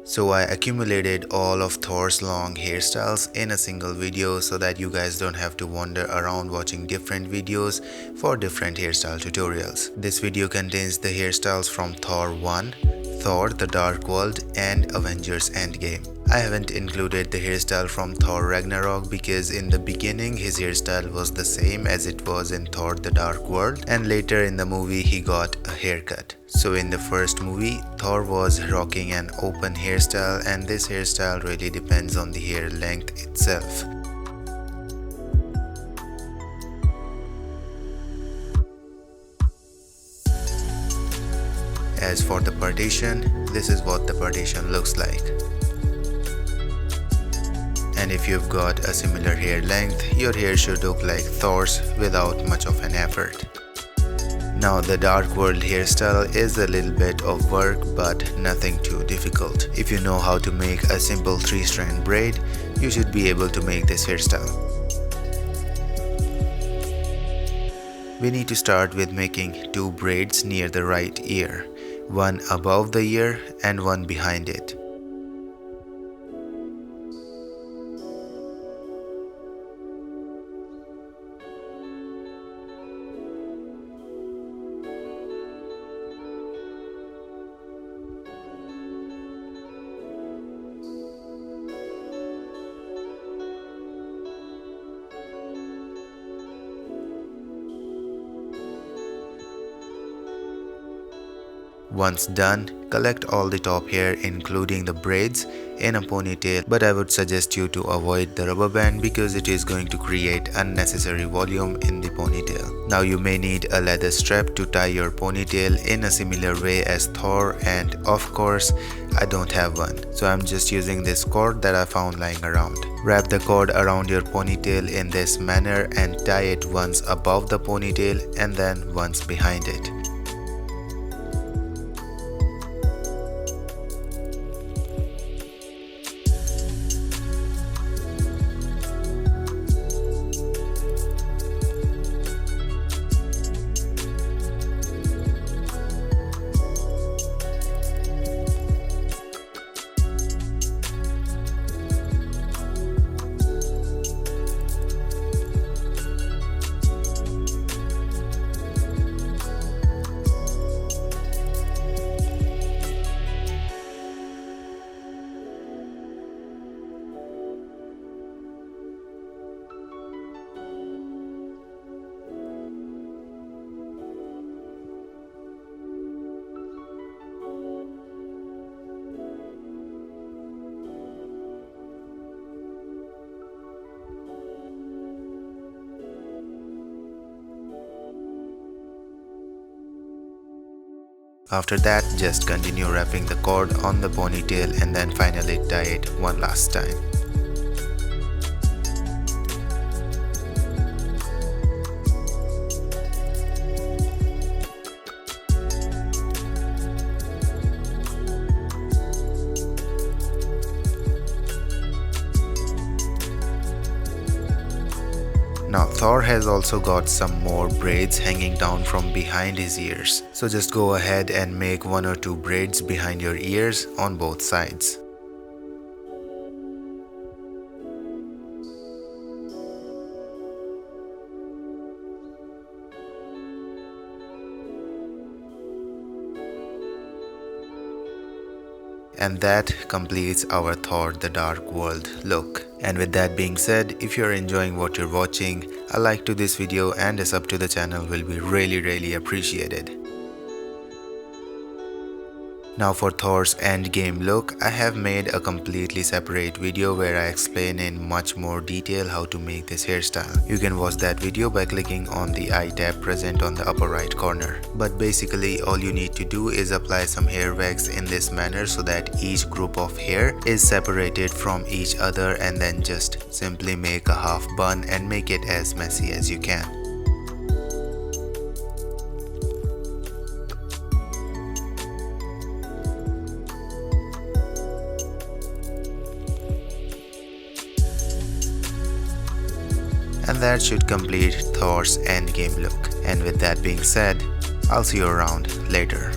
So I accumulated all of Thor's long hairstyles in a single video so that you guys don't have to wander around watching different videos for different hairstyle tutorials. This video contains the hairstyles from Thor 1, Thor The Dark World and Avengers Endgame. I haven't included the hairstyle from Thor Ragnarok because in the beginning his hairstyle was the same as it was in Thor The Dark World, and later in the movie he got a haircut. So in the first movie, Thor was rocking an open hairstyle, and this hairstyle really depends on the hair length itself. As for the partition, this is what the partition looks like. And if you've got a similar hair length, your hair should look like Thor's without much of an effort. Now the Dark World hairstyle is a little bit of work, but nothing too difficult. If you know how to make a simple 3-strand braid, you should be able to make this hairstyle. We need to start with making 2 braids near the right ear, one above the ear and one behind it. Once done, collect all the top hair including the braids in a ponytail, but I would suggest you to avoid the rubber band because it is going to create unnecessary volume in the ponytail. Now you may need a leather strap to tie your ponytail in a similar way as Thor, and of course I don't have one, so I'm just using this cord that I found lying around. Wrap the cord around your ponytail in this manner and tie it once above the ponytail and then once behind it. After that, just continue wrapping the cord on the ponytail and then finally tie it one last time. Now Thor has also got some more braids hanging down from behind his ears, so just go ahead and make 1 or 2 braids behind your ears on both sides. And that completes our Thor The Dark World look. And with that being said, if you're enjoying what you're watching, a like to this video and a sub to the channel will be really appreciated. Now for Thor's endgame look, I have made a completely separate video where I explain in much more detail how to make this hairstyle. You can watch that video by clicking on the I tab present on the upper right corner. But basically all you need to do is apply some hair wax in this manner so that each group of hair is separated from each other, and then just simply make a half bun and make it as messy as you can. And that should complete Thor's endgame look. And with that being said, I'll see you around later.